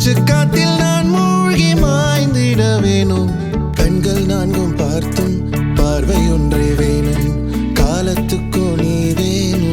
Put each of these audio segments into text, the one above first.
மூச்சு காத்தில் நான் மூழ்கி மாய்ந்திட வேணும். கண்கள் நான்கும் பார்த்தும் பார்வை ஒன்றே வேணும். காலத்துக்கோ நீ வேணும்.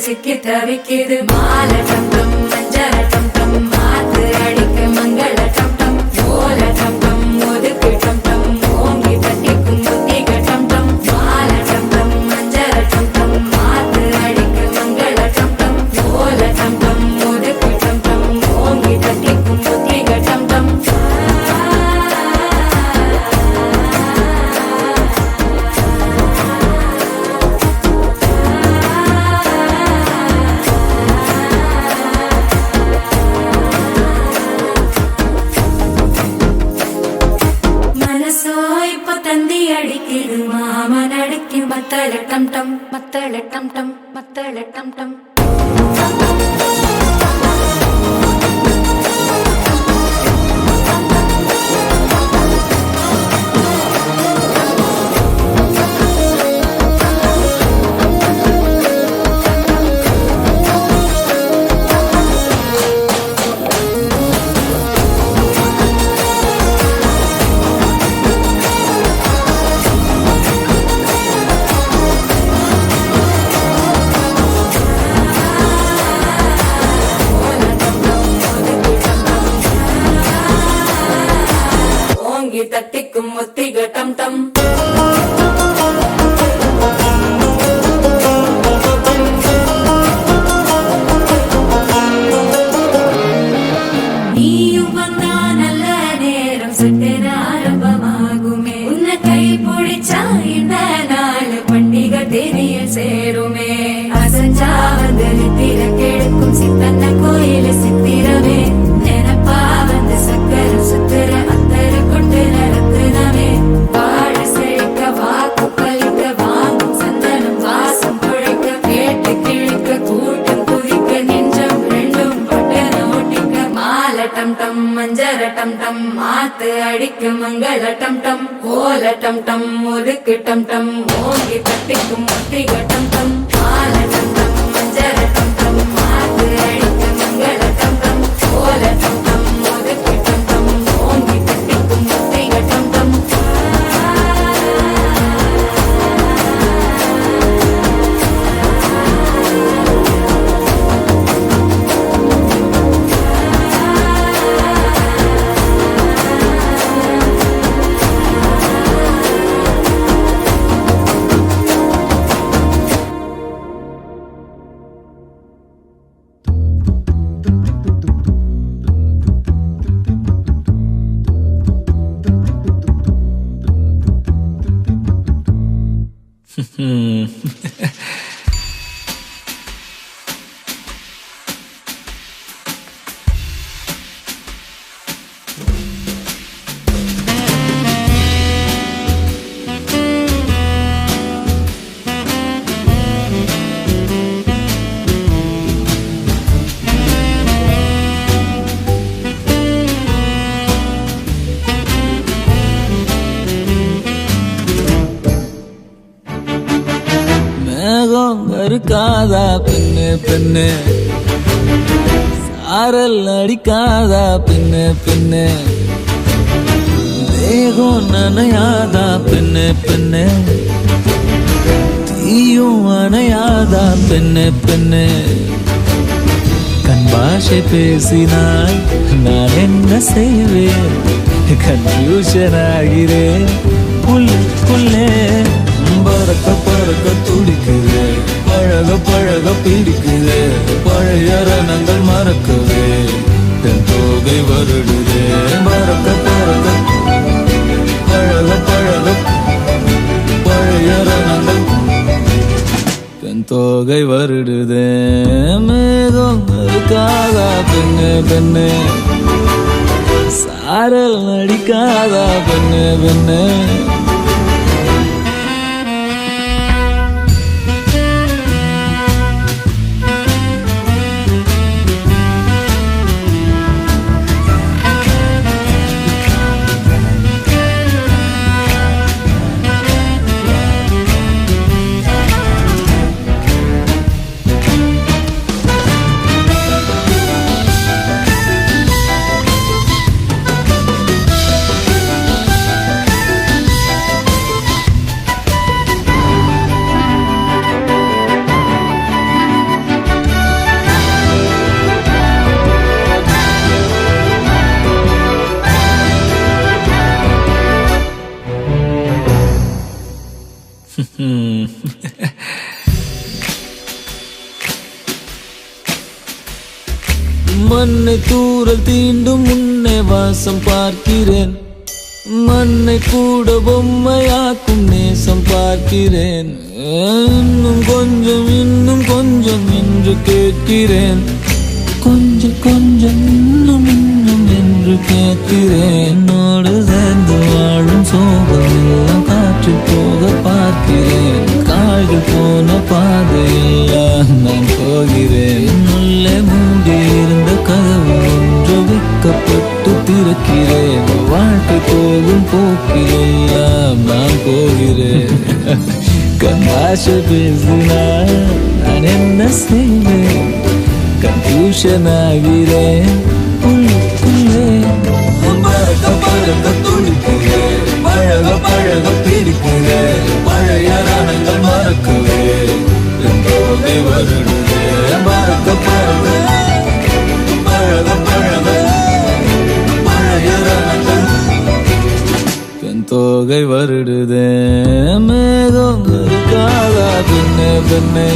சிக்கி தவிக்குது மால டம் டம் மஞ்சள் டம் டம் மாத்து அடிக்க மங்கள டம் டம் ஓல டம் டம் ஒதுக்கு டம் டம் ஓம் அடிக்குது மாமன் அடிக்கு மத்தள டம் டம் மத்தள டம் டம் மத்தள டம் டம். தட்டிக்கும் ஒத்திக டம் டம். நீயும் வந்தா நல்ல நேரம் சட்டென ஆரம்பமாகுமே. உன்னை கை பிடிச்சா இந்த நாள் பண்டிகை தெரிய சேருமே. அசஞ்சா வந்து நித்திர கெடுக்கும் சித்தன்ன கோயில சித்திரமே. நினப்பா வந்து சக்கர சுத்திர அத்தர கொண்டு நடத்துனவே. வாழ செழிக்க வாக்கு பலிக்க வாங்கும் சந்தனம் வாசம் குழைக்க கேட்டு கிழிக்க கூட்டம் குதிக்க நெஞ்சம் ரெண்டும் பட்டன ஒட்டிக்க. மால டம் டம் மஞ்சர டம் டம் மாத்து அடிக்க மங்கள டம் டம். கோல டம் டம் ஒதுக்கு டம் டம் ஓங்கி தட்டிக்கும் ஒத்திக டம் டம். மால டம் டம் மஞ்சர டம் டம் மாத்து அடிக்க மங்கள டம் டம். கோல டம் டம் ஒதுக்கு டம் டம் ஓங்கி தட்டிக்கும் ஒத்திக டம் டம். இருக்காதா பெண்ணு பெண்ணு, சாரல் அடிக்காதா பெண்ணு பெண்ணு, தேகம் நனையாதா பெண்ணு பெண்ணு, தீயும் அணையாதா பெண்ணு பெண்ணு. கண் பாஷை பேசினால் நான் என்ன செய்வேன், கன்ஃபியூஷன் ஆகிறேன் புல்லே. பறக்க பறக்க துடிக்குது, பழக பழக பிடிக்குது, பழைய ரணங்கள் மறக்குது, தென் தோகை வருடுது. பறக்க பறக்க பழக பழக பழைய ரணங்கள் தென் தோகை வருடுது. மேகம் இருக்காதா பெண்ணு பெண்ணு, சாரல் அடிக்காதா பெண்ணு பெண்ணு. மண்ணை தூரல் தீண்டும் முன்னே வாசம் பார்க்கிறேன், மண்ணை கூட பொம்மையாக்கும் நேசம் பார்க்கிறேன். இன்னும் கொஞ்சம் என்று கேட்கிறேன், கொஞ்சம் கொஞ்சம் இன்னும் என்று கேட்கிறேன். என்னோடு சேர்ந்து வாழும் சோகம் எல்லாம் காற்று போகிறேன். உள்ளே மூடி இருந்த கதவு ஒன்று விற்கப்பட்டு திறக்கிறேன். வாழ்க்கை போகும் போக்கிலெல்லாம் நான் போகிறேன். கண்ணாச பேசினால் நான் என்ன செய்வேன்? கன்ஃபியூஷன் ஆகிறேன் உள்ளுக்குள்ளே. பழக பழக துடிக்கிறேன், பழக பழக பிடிக்கிறேன். பழைய ரணங்கள் மறக்குவேன், போதை வருடுவேன். மறக்க பழக பழக பழக பழைய ரணங்கள் என் தோகை வருடுதே. மேகம் இருக்காதா பெண்ணே பெண்ணே,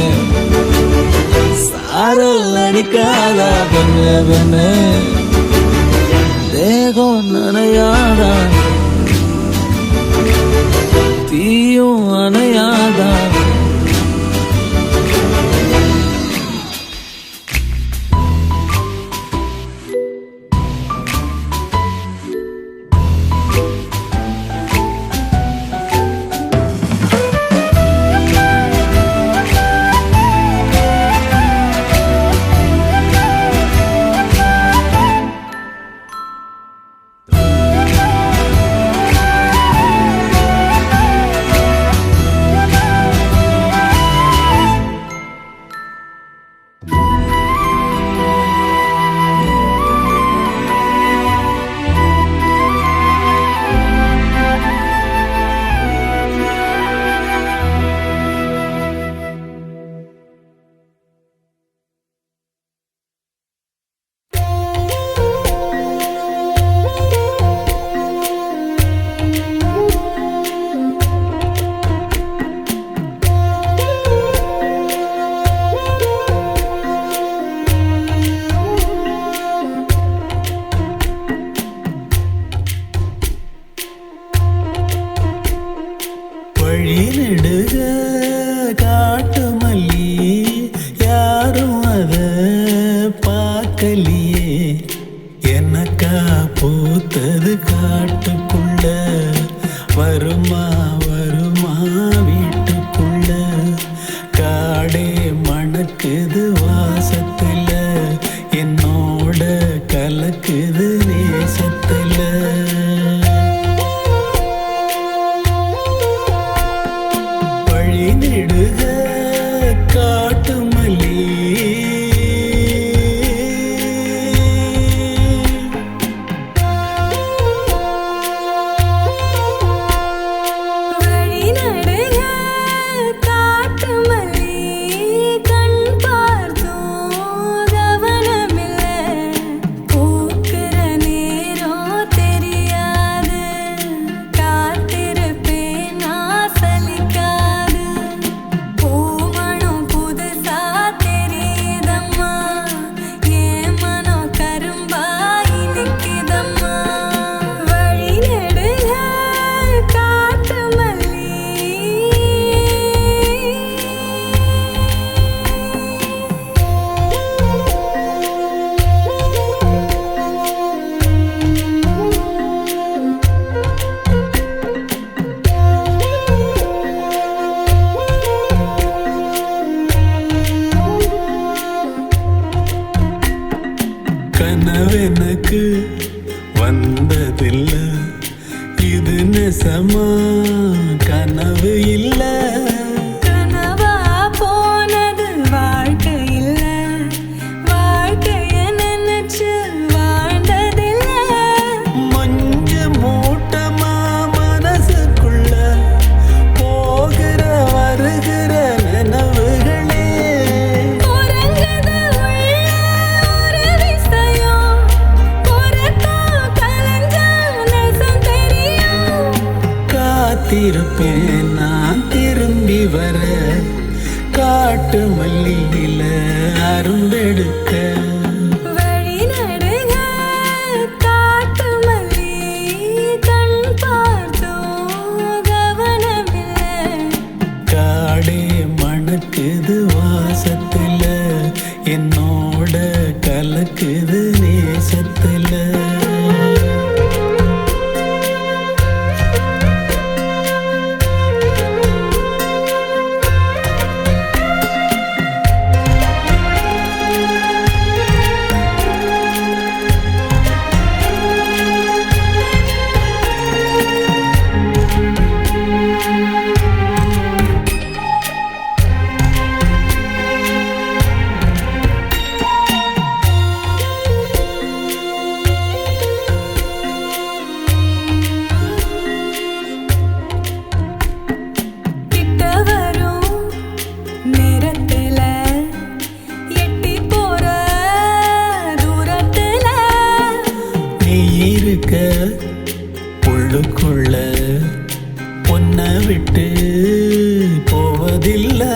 சாரல் அடிக்காதா பெண்ணே பெண்ணே. தேகம் நனையாதா, தீயும் அணையாதா. வழிநெடுக காட்டு மல்லி யாரும் அத பார்க்கலையே. எனக்கா பூத்தது காட்டுக்குள்ள, வருமா வருமா வீட்டுக்குள்ள. காடே மணக்குது வாசத்துல, என்னோட கலக்குது நேசத்துல. நெடுக காட்டு மல்லி கனவெனக்கு வந்ததில்ல, இது நெசமா கனவு இல்ல. கனவா போனது வாழ்க்கை இல்ல, வாழ்க்கைய நினைச்சு வாழ்ந்ததில்ல. மஞ்ச மூட்டமா மனசுக்குள்ள போகிற வருகிற நினைவுகளே. உறங்குது உள்ள ஒரு விஷயம், உறக்கம் கலைஞ்சா நெசம் தெரியும். காத்திருப்பேன் நான் திரும்பி வர, காட்டு மல்லியில அரும்பெடுக்க. வழிநடுக காட்டு மல்லி, கண் பார்த்தோம் கவனமில்ல. காடே மணக்குது வாசத்துல, என்னோட கலக்குது நேசத்துல. காட்டுக்குள்ள பொன்ன விட்டு போவதில்லை.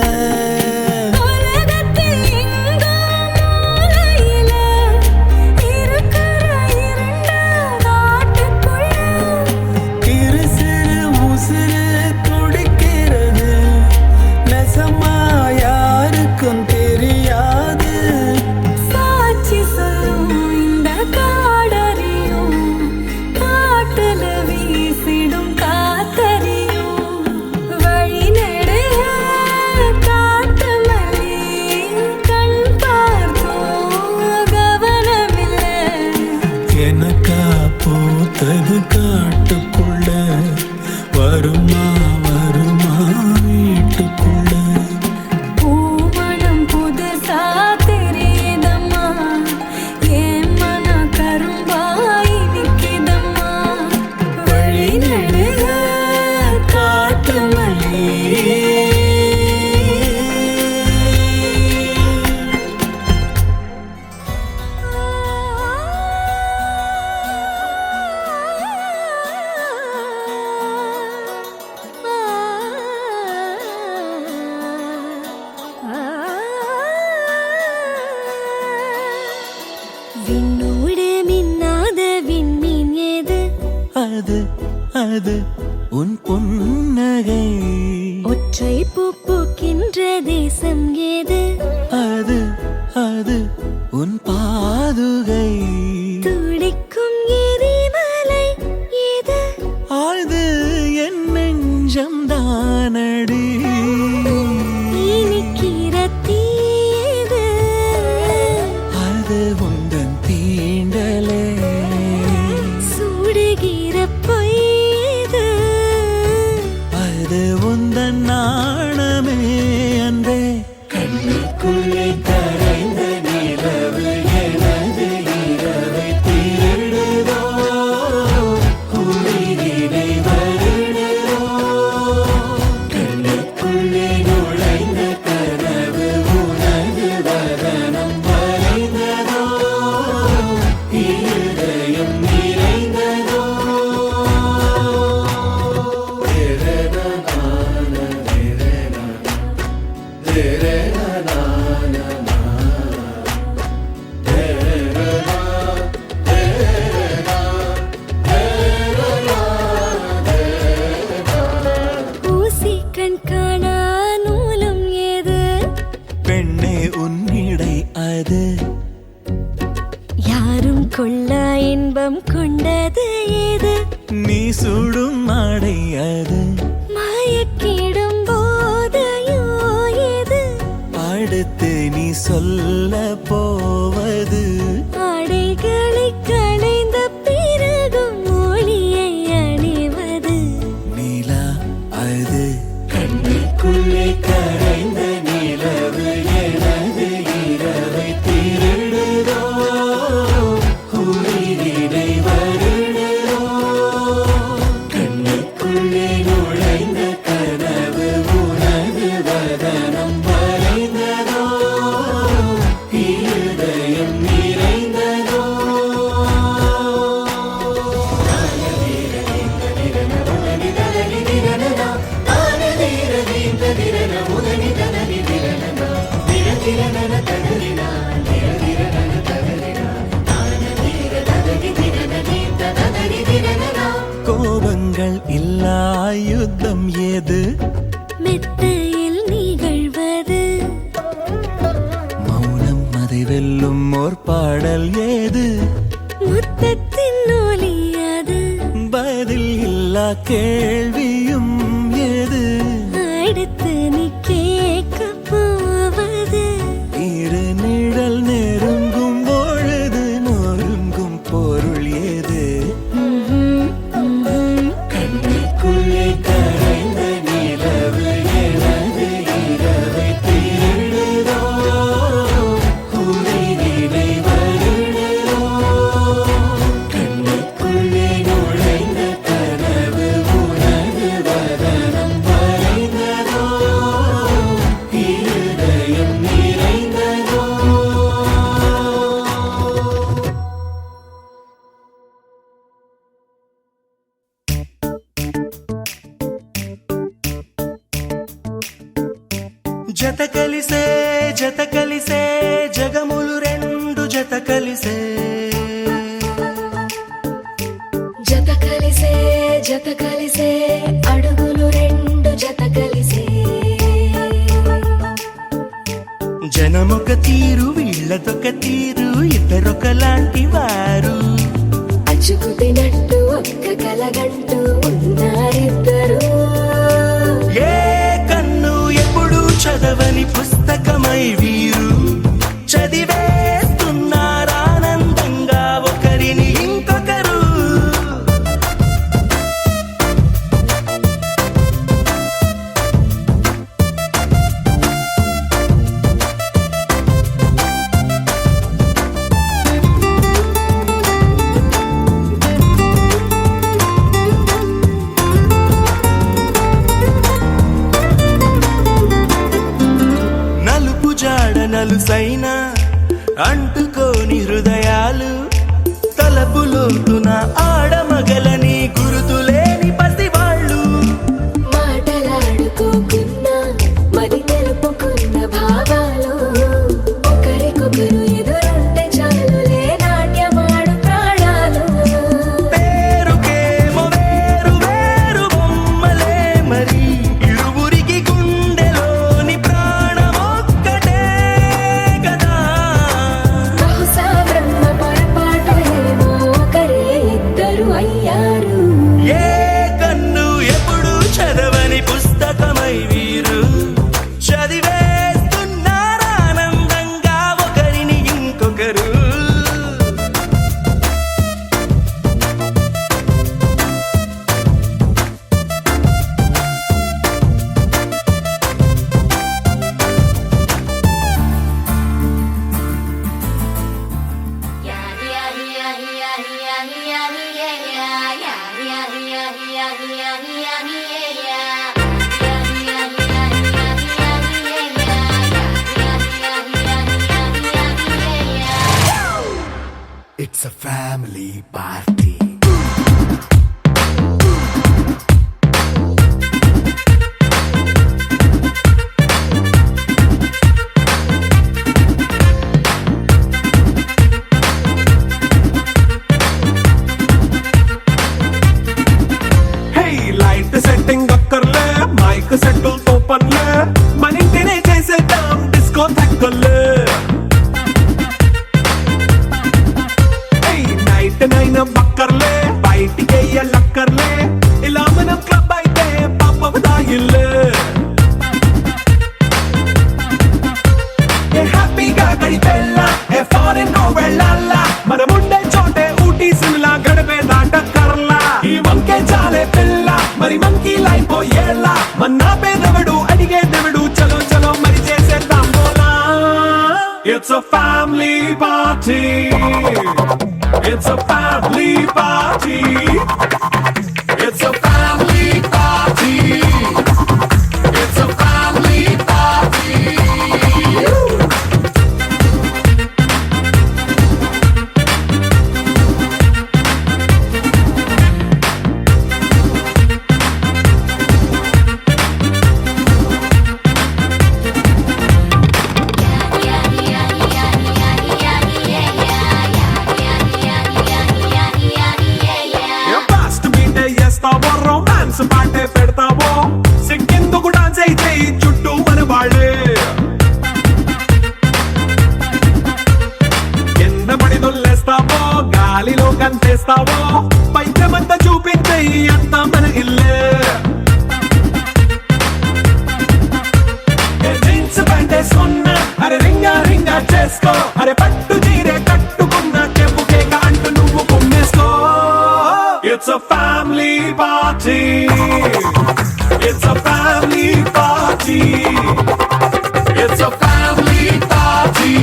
உலகத்தில் எங்கோ மூலையில இருக்கிற இருண்ட காட்டுக்குள்ள இரு சிறு உசுறு துடிக்கிறது, நெசமா யாருக்கும் தெரியாது. சாட்சி சொல்லும் இந்த காடறியும், காட்டுல வீசிடும் காத்தறியும். வழி நெடுக காட்டு மல்லி, கண் பார்த்தோம் கவனமில்லை. எனக்கா பூத்தது காட்டுக்குள்ள, வருமா வருமா வீட்டுக்குள்ள. பூமணம் புதுசா தெரியுதம்மா, என் மனம் கரும்பாய் நிக்குதம்மா. வழி நடுக காட்டு மல்லி. விண்ணோடு மின்னாத விண்மீன் ஏது? அது அது உன் புன்னகை. ஒற்றை பூ பூக்கின்ற தேசம் ஏது? அது அது உன் பாதுகை. துடிக்கும் எரிமலை ஏது? ஆழ்து என் நெஞ்சம் தானடி. இனிக்கிற தீது? அது உந்தன் தீண்டலே. சுடுகிற பொய் ஏது? அது உந்தன் நாணமே அன்றே. கண்ணுக்குள்ளே கரைந்த நிலவு எனது இரவை திருடுதோ, உயிரினை வருடுதோ. கண்ணுக்குள்ளே நுழைந்த கனவு உனது வதனம் வரைந்ததோ, இருதயம் நிறைந்ததோ. ஊசி கண் காணா நூலும் ஏது? பெண்ணே உன்னிடை அது. யாரும் கொள்ளா இன்பம் கொண்டது ஏது? நீ சுடும் ஆடை அது. மயக்கிடும் போதையோ ஏது? அடுத்து நீ சொல்ல போவது. ஆடைகளை களைந்த பிறகும் ஒளியை அணிவது. நிலா அது. கண்ணுக்குள்ளே கரைந்த நிலவு எனது இரவை திருடுதோ, உயிரினை வருடுதோ. கண்ணுக்குள்ளே நுழைந்த கனவு உனது வதனம் வரைந்ததோ, இருதயம் நிறைந்ததோ. கோபங்கள் இல்லா யுத்தம் ஏது? மெத்தையில் நிகழ்வது. மௌனம் அதை வெல்லும் ஓர் பாடல் ஏது? முத்தத்தின் ஒலி அது. பதில் இல்லா கேள்வியும் ஏது? அடுத்து நீ கேட்க போவது. இரு நிழல் நெருங்கும் பொழுது நொறுங்கும் பொருள் ஏது? கண்ணுக்குள்ளே கரைந்த நிலவு எனது இரவை திருடுதோ, உயிரினை வருடுதோ. கண்ணுக்குள்ளே நுழைந்த கனவு உனது வதனம் வரைந்ததோ, జత కలిసే జత కలిసే జగములు రెండు జత కలిసే జత కలిసే జత కలిసే అడుగులు రెండు జత కలిసే జనమొక తీరు వీళ్ళదొక తీరు ఇద్దరొకలాంటి వారు అచ్చుకు తినట్టు ఒక్క కలగంటూ ఉన్నారిద్దరు ఏ కన్ను ఎప్పుడు చదవని పుస్తకమై వీరు చదివేస్తున్నారానందంగా ఒకరిని ఇంకొకరు నలుపు జాడ నలుసైన అంటుకోని హృదయాలు తలపులోతున ఆడమగలని గురుతులేని పసివాళ్ళు మాటలాడుకోకున్నా మరి తెలుపుకున్న భావాలు ఒకరికొకరు ఎదురుంటే చాలులే నాట్యమాడు ప్రాణాలు పేరుకేమో వేరు వేరు బొమ్మలే మరి ఇరువురికి గుండెలోని ప్రాణమొక్కటే కదా బహుశా బ్రహ్మ పొరపాటు ఏమో ఒకరే ఇద్దరు అయ్యారు ఏ కన్ను ఎప్పుడు చదవని పుస్తకమై వీరు చదివేస్తున్నారానందంగా ఒకరిని ఇంకొకరు It's a family party. Hey, light setting అక్కర్లే మైక్ సెట్టుల్ తో పనులే మన ఇంటినే చేసేద్దాం డిస్కో థక్కర్లే నైట్ నైన్ బక్కర్లే బయటికి లక్కర్లే ఇలా మనం క్లబ్ అయితే పాపదాయిల్లే హ్యాపీగా గడిపెల్లా ఏ ఫారెన్ నో వెళ్ళాలా మనం ఉండే చోటే ఊటీ సిమ్లా గడిపే దాటక్కర్లా ఈ వంకే చాలే పిల్ల మరి మంకీ లైఫ్ ఏళ్ళ మన్నా పేదవడు అడిగే దేవుడు చలో చలో మరి చేసేద్దాం బోలా It's a family party. It's a family party. It's a family party. It's a family party. Fast beat చేస్తావో రొమాన్స్ పాటే పెడతావో సిక్కిందుకు డాన్స్ అయితే చుట్టూ మన వాళ్ళే కింద పడి దొల్లేస్తావో గాలిలో కంతేస్తావో పైకమంతా చూపించే అంతా మన ఇల్లే జీన్స్ ప్యాంట్ వేసుకున్నా అరే రింగా రింగా చేసుకో అరే పట్టు చీరే కట్టుకున్న చెప్పుకే అంటూ నువ్వు కుమ్మేసుకో It's a family party. It's a family party. It's a family party.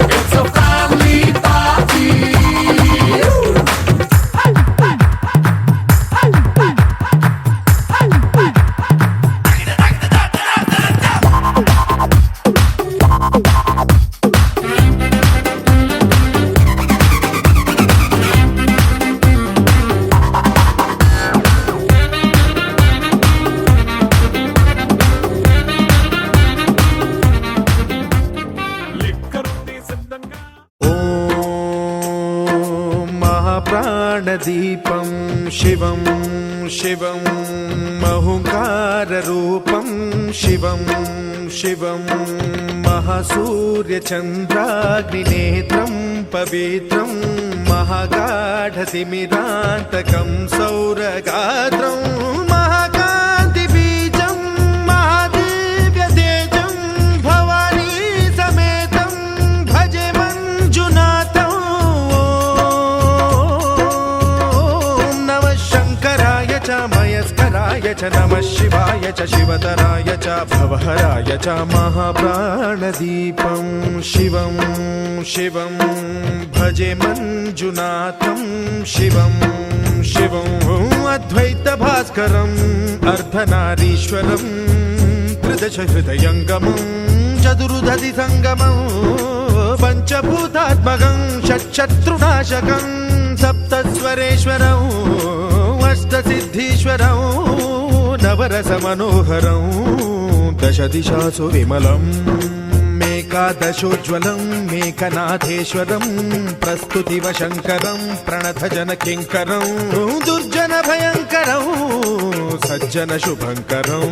It's a family party. प्राणदीपं शिवं शिवं महुकाररूपं शिवं शिवं महासूर्यचन्द्राग्निनेत्रं पवित्रं महागाढतिमिरान्तकं सौरगात्रं महाकान्तिबीजं महादिव्यतेजं भवानी समेतं भजे मञ्जुनाथं ॐ नमः शङ्कराय च मयस्कराय च नमः शिवाय च शिवतराय च भवहराय च महाप्राणदीपं शिवं शिवं भजे मञ्जुनाथं शिवं शिवं अद्वैतभास्करम् अर्धनारीश्वरं त्रिदशहृदयङ्गमं चतुर्दधि सङ्गमं पञ्चभूतात्मकं षट्शत्रुनाशकं सप्तस्वरेश्वरम् अष्टसिद्धीश्वरं नवरसमनोहरं दशदिशासु विमलम् एकादशोज्ज्वलं मेकनाथेश्वरं प्रस्तुतिवशङ्करं प्रणतजनकिङ्करं दुर्जनभयङ्करं सज्जनशुभङ्करं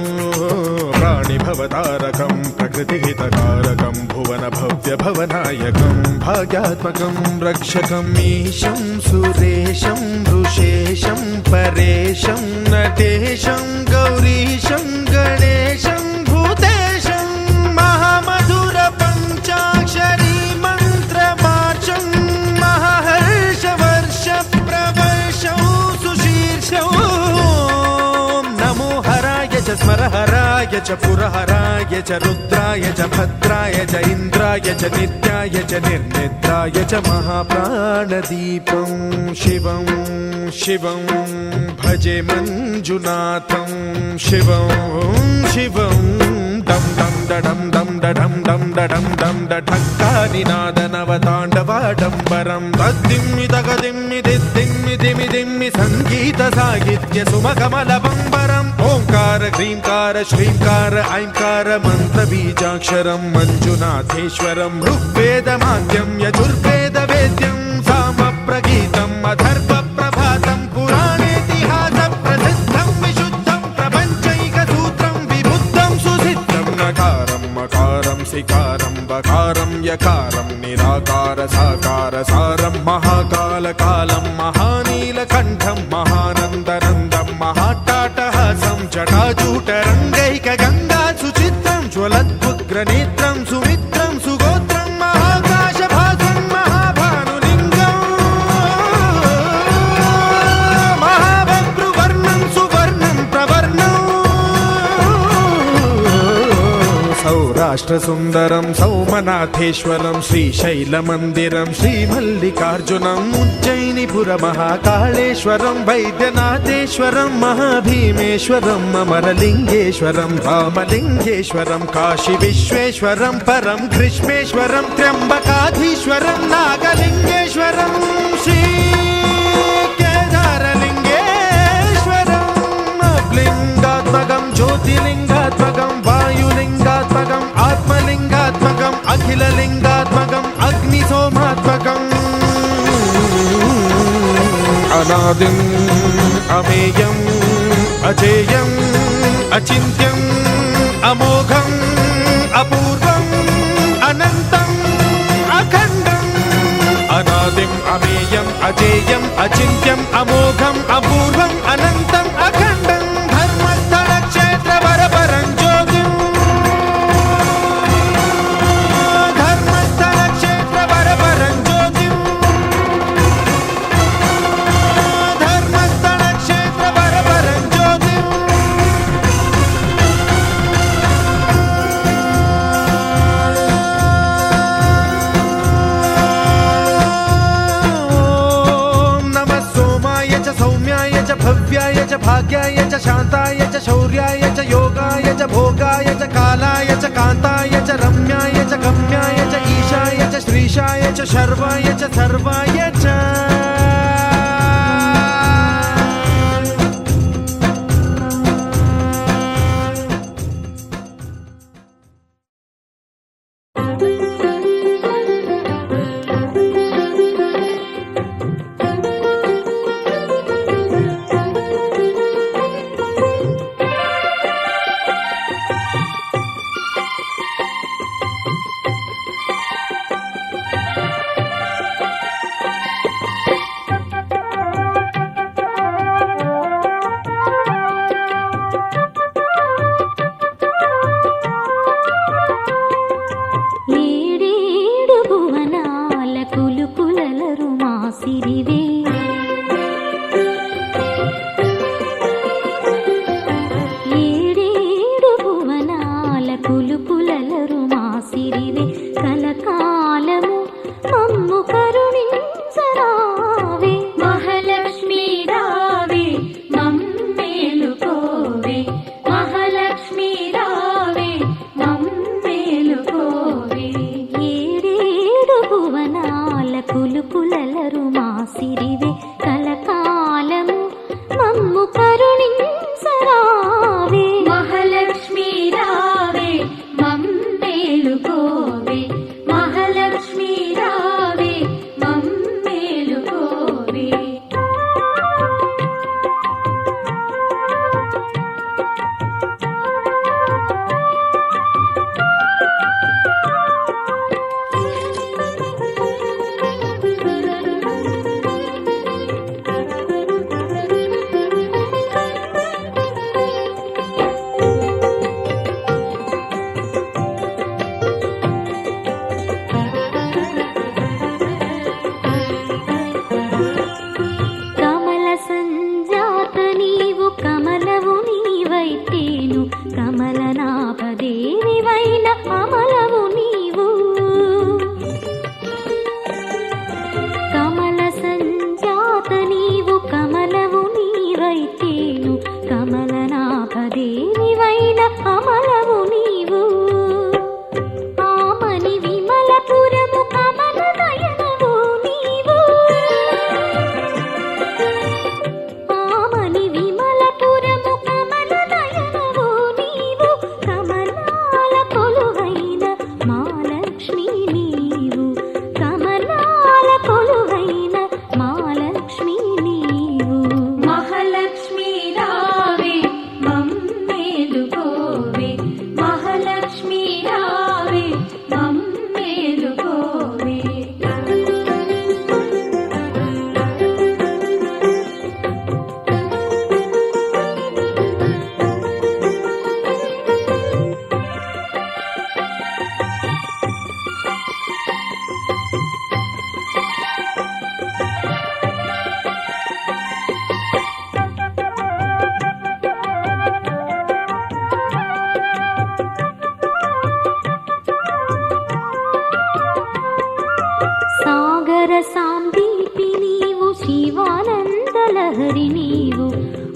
प्राणिभवतारकं प्रकृतिहितकारकं भुवनभव्यभवनायकं भाग्यात्मकं रक्षकं ईशं सुरेशं ऋषेशं परेशं नटेशं गौरीशं गणेशं भूतेशं महामधुर पञ्चाक्षरी मन्त्रमार्चं महाहर्षवर्ष प्रवर्षं सुशीर्षं नमो हराय च स्मरहराय च पुरहराय च रुद्राय च भद्राय च इन्द्राय च नित्याय च निर्निद्राय च महाप्राणदीपं शिवं शिवं भजे मञ्जुनाथं शिवं शिवं दं दं डडं दं डडं दं डडं दं डढक्कानिनादनवताण्डवाडम्बरं तद्दिम्मि तगदिम्मि दिद्दिम्मि दिमि दिम्मि सङ्गीतसाहित्य सुमकमलबम्बरम् ओङ्कार ह्रीङ्कार श्रीङ्कार ऐङ्कार मन्त्रबीजाक्षरं मञ्जुनाथेश्वरं ऋग्वेदमाद्यं यजुर्वेदवेद्यं सामप्रगीतम् अथर्वप्रभातं पुराणेतिहासप्रसिद्धं विशुद्धं प्रपञ्चैकसूत्रं विबुद्धं सुसिद्धं नकारं मकारं सिकारं बकारं यकारं निराकार साकार सारं महाकालकालं महानीलकण्ठं महानन्दनन्दं महाट्टाटहासं जटाजूटरङ्गैकगङ्गा सुचित्रं ज्वलद्वुग्रनेत्रं सुमित्रं सुगोत्रं महाकाशभासं महाभानुलिङ्गं महाभद्रुवर्णं सुवर्णं प्रवर्णं सौराष्ट्रसुन्दरं सौमनाथेश्वरं श्रीशैलमन्दिरं श्रीमल्लिकार्जुनम् उज्जयिनीपुरमहाकाळेश्वरं वैद्यनाथेश्वरं महाभीमेश्वरम् अमरलिङ्गेश्वरं रामलिङ्गेश्वरं काशीविश्वेश्वरं परं ग्रीष्मेश्वरं त्र्यम्बकाधीश्वरं नागलिङ्गेश्वरं श्रीकेदारलिङ्गेश्वरम् लिङ्गात्मकं ज्योतिलिङ्गात्मकं वायुलिङ्गात्मकम् आत्मलिङ्गात्मकम् अखिललिङ्गात्मकम् अग्निसोमात्मकम् अनादिम् अमेयम् अजेयम् अचिन्त्यम् अमोघम् अपूर्वम् अनन्तम् अखण्डम् अनादिम् अमेयम् अजेयम् अचिन्त्यम् अमोघम् अपूर्वम् अनन्तम् अखण्डम् धर्मस्थलक्षेत्रवरपरं ज्योतिम् धर्मस्थलक्षेत्रवरपरं ज्योतिम् धर्मस्थलक्षेत्रवरपरं ज्योतिम् नमः सोमाय च सौम्याय च भव्याय च भाग्याय च शान्ताय च शौर्याय च योगाय च भोगाय च कालाय च कान्ताय च रम्याय च गम्याय च ईशाय च श्रीशाय च शर्वाय च सर्वाय च ఏడేడు భువనాల కులుకులలరు మా సిరివే ఏడేడు భువనాల కులుకులలరు మా సిరివే కలకాలము మమ్ము కరుణించరావే మహాలక్ష్మీ రావే మమ్మేలుకోవే మహాలక్ష్మీ రావే మమ్మేలుకోవే ఏడేడు భువనాల కులుకులలరు మా సిరివే కలకాలము మమ్ము కరుణించరావే మహాలక్ష్మీ రావే మమ్మేలుకోవే మహాలక్ష్మీ రావే మమ్మేలుకోవే కమల సంజాత నీవు కమలవు నీవైతేను కమలనాభదేవివైన అమలవు నీవు కమల సంజాత నీవు కమలవు నీవైతేను కమలనాభదేవివైన అమలవు నీవు ఆమని విమలపురము కమల నయనవు నీవు ఆమని విమలపురము కమల నయనవు నీవు కమలాల కొలువైన మహాలక్ష్మి నీవు కమలాల కొలువైన మహాలక్ష్మి నీవు మహాలక్ష్మి రావే మమ్మేలుకోవే మహాలక్ష్మి రావే మమ్మేలుకోవే సాగర సాందీపి నీవు శివానందలహరి నీవు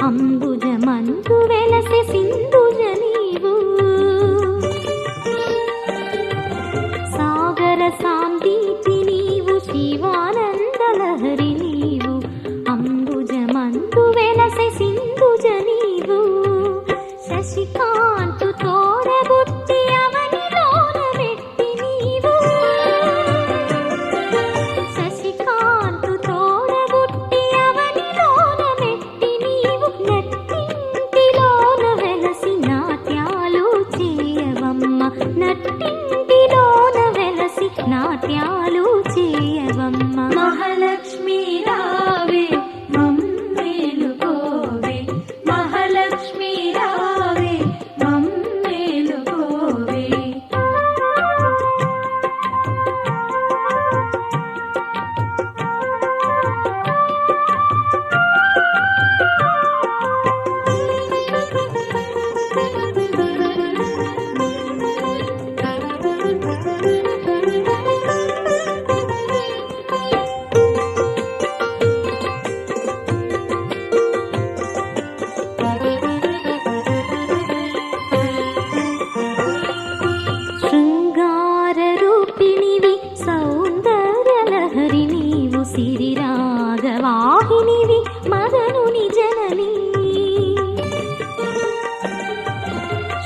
అంబుజమందు వెలసె సింధుజ నీవు సాగర సాందీపి నీవు శివానందలహరి నీవు అంబుజమందు వెలసె సింధుజ నీవు శశికాంతు తోడబుట్టి అవనిలోన పెట్టి నీవు శశికాంతు తోడబుట్టి అవనిలోన పెట్టి నీవు నట్టింటిలోన వెలసి నాట్యాలు చేయవమ్మ నట్టింటిలోన వెలసి నాట్యాలు చేయవమ్మ మహాలక్ష్మి రావే మమ్మేలుకోవే మహాలక్ష్మి రావే మమ్మేలుకోవే శృంగార రూపిణివి సౌందర్యలహరి నీవు సిరిరాగవాహినివి మదనుని జనని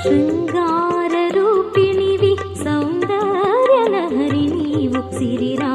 శృంగార రూపిణివి సౌందర్యలహరి నీవు సిరిరా